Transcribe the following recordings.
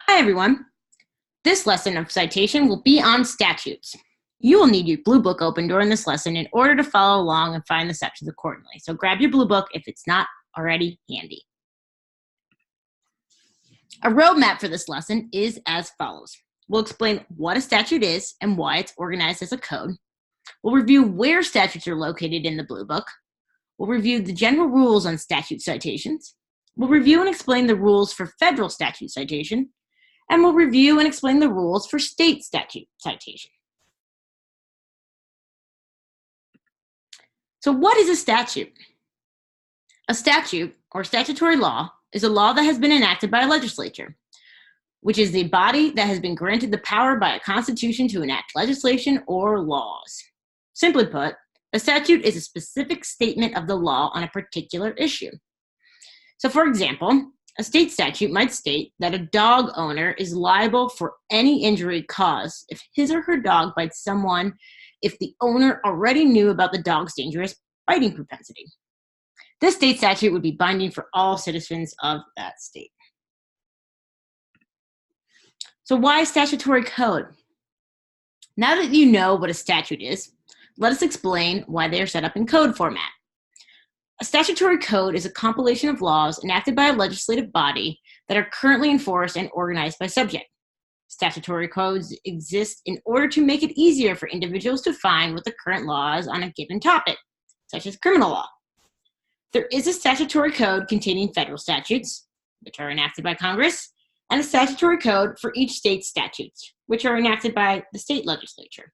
Hi, everyone. This lesson of citation will be on statutes. You will need your blue book open during this lesson in order to follow along and find the sections accordingly. So grab your blue book if it's not already handy. A roadmap for this lesson is as follows. We'll explain what a statute is and why it's organized as a code. We'll review where statutes are located in the blue book. We'll review the general rules on statute citations. We'll review and explain the rules for federal statute citation. And we'll review and explain the rules for state statute citation. So what is a statute? A statute, or statutory law, is a law that has been enacted by a legislature, which is the body that has been granted the power by a constitution to enact legislation or laws. Simply put, a statute is a specific statement of the law on a particular issue. So for example, a state statute might state that a dog owner is liable for any injury caused if his or her dog bites someone if the owner already knew about the dog's dangerous biting propensity. This state statute would be binding for all citizens of that state. So why statutory code? Now that you know what a statute is, let us explain why they are set up in code format. A statutory code is a compilation of laws enacted by a legislative body that are currently enforced and organized by subject. Statutory codes exist in order to make it easier for individuals to find what the current law is on a given topic, such as criminal law. There is a statutory code containing federal statutes, which are enacted by Congress, and a statutory code for each state's statutes, which are enacted by the state legislature.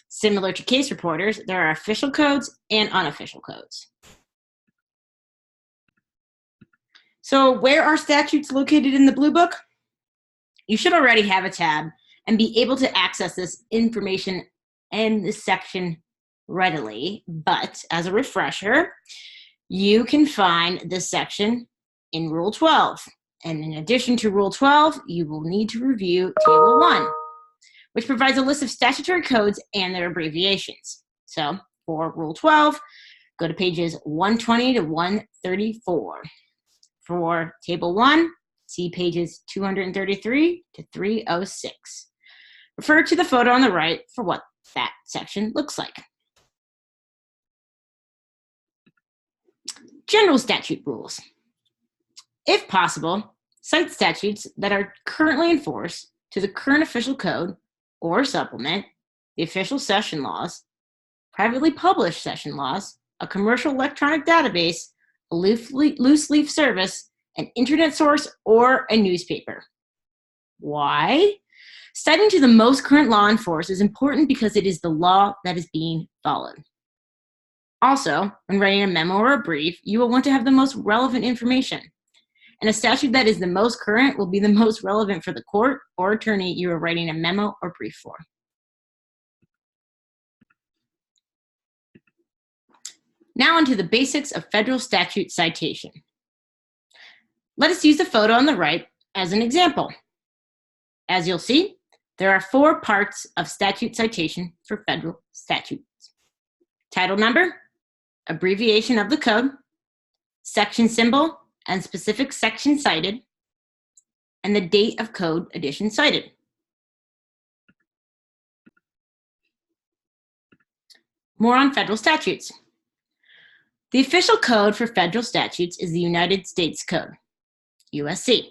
Similar to case reporters, there are official codes and unofficial codes. So where are statutes located in the blue book? You should already have a tab and be able to access this information in this section readily, but as a refresher, you can find this section in Rule 12. And in addition to Rule 12, you will need to review Table 1, which provides a list of statutory codes and their abbreviations. So for Rule 12, go to pages 120 to 134. For Table 1, see pages 233 to 306. Refer to the photo on the right for what that section looks like. General statute rules. If possible, cite statutes that are currently in force to the current official code or supplement the official session laws, privately published session laws, a commercial electronic database, a loose leaf service, an internet source, or a newspaper. Why? Citing to the most current law in force is important because it is the law that is being followed. Also, when writing a memo or a brief, you will want to have the most relevant information. And a statute that is the most current will be the most relevant for the court or attorney you are writing a memo or brief for. Now onto the basics of federal statute citation. Let us use the photo on the right as an example. As you'll see, there are 4 parts of statute citation for federal statutes. Title number, abbreviation of the code, section symbol and specific section cited, and the date of code edition cited. More on federal statutes. The official code for federal statutes is the United States Code, USC.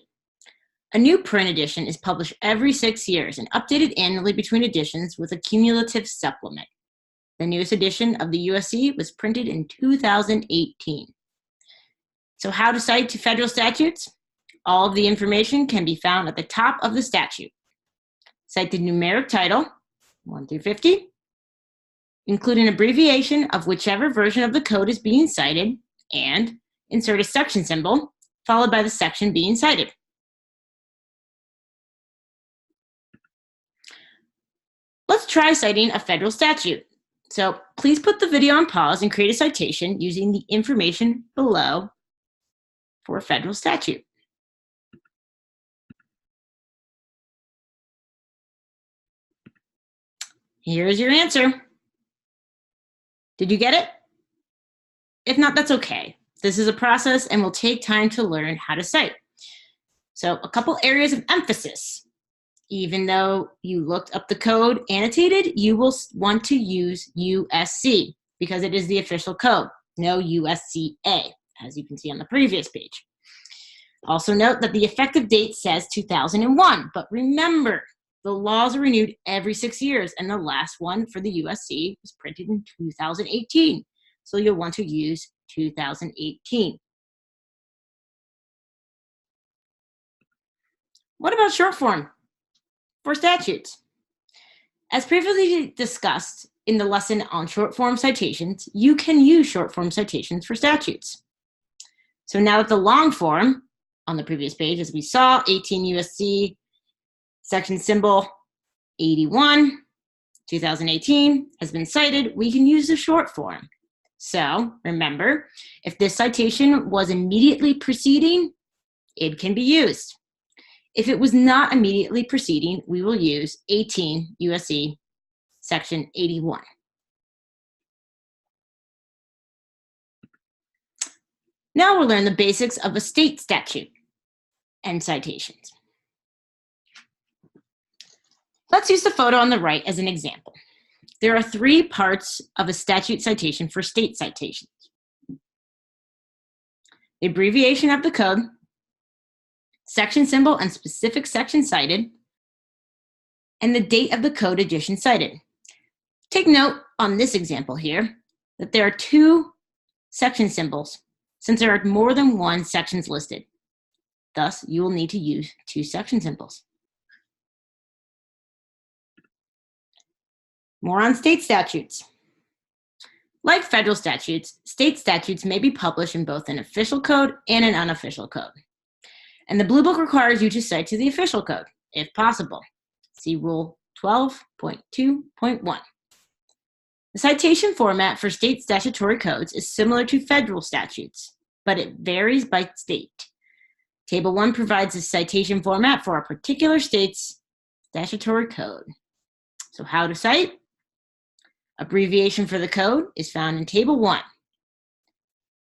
A new print edition is published every 6 years and updated annually between editions with a cumulative supplement. The newest edition of the USC was printed in 2018. So how to cite to federal statutes? All of the information can be found at the top of the statute. Cite the numeric title, 1 through 50. Include an abbreviation of whichever version of the code is being cited, and insert a section symbol, followed by the section being cited. Let's try citing a federal statute. So please put the video on pause and create a citation using the information below for a federal statute. Here's your answer. Did you get it? If not, that's okay. This is a process and will take time to learn how to cite. So a couple areas of emphasis. Even though you looked up the code annotated, you will want to use USC because it is the official code, no USCA, as you can see on the previous page. Also note that the effective date says 2001, but remember, the laws are renewed every 6 years, and the last one for the USC was printed in 2018. So you'll want to use 2018. What about short form for statutes? As previously discussed in the lesson on short form citations, you can use short form citations for statutes. So now that the long form on the previous page, as we saw, 18 USC section symbol 81, 2018 has been cited, we can use the short form. So remember, if this citation was immediately preceding, it can be used. If it was not immediately preceding, we will use 18 USC section 81. Now we'll learn the basics of a state statute and citations. Let's use the photo on the right as an example. There are 3 parts of a statute citation for state citations: the abbreviation of the code, section symbol and specific section cited, and the date of the code edition cited. Take note on this example here that there are 2 section symbols since there are more than 1 sections listed. Thus, you will need to use 2 section symbols. More on state statutes. Like federal statutes, state statutes may be published in both an official code and an unofficial code. And the Blue Book requires you to cite to the official code, if possible. See Rule 12.2.1. The citation format for state statutory codes is similar to federal statutes, but it varies by state. Table 1 provides a citation format for a particular state's statutory code. So how to cite? Abbreviation for the code is found in Table 1.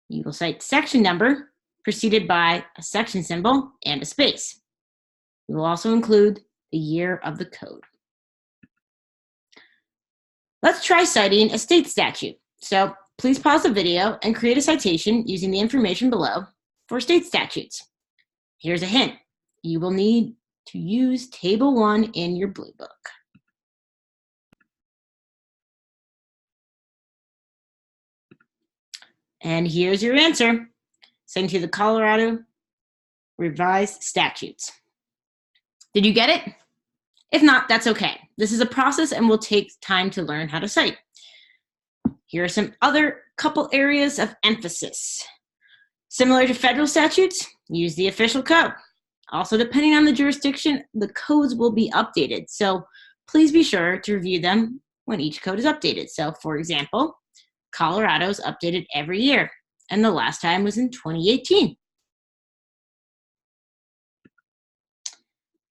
You will cite section number preceded by a section symbol and a space. You will also include the year of the code. Let's try citing a state statute. So please pause the video and create a citation using the information below for state statutes. Here's a hint. You will need to use Table 1 in your Blue Book. And here's your answer. Sent to the Colorado Revised Statutes. Did you get it? If not, that's okay. This is a process and will take time to learn how to cite. Here are some other couple areas of emphasis. Similar to federal statutes, use the official code. Also, depending on the jurisdiction, the codes will be updated. So please be sure to review them when each code is updated. So for example, Colorado's updated every year, and the last time was in 2018.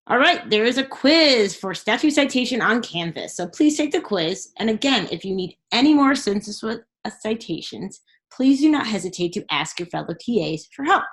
All right, there is a quiz for statute citation on Canvas, so please take the quiz. And again, if you need any more assistance with citations, please do not hesitate to ask your fellow TAs for help.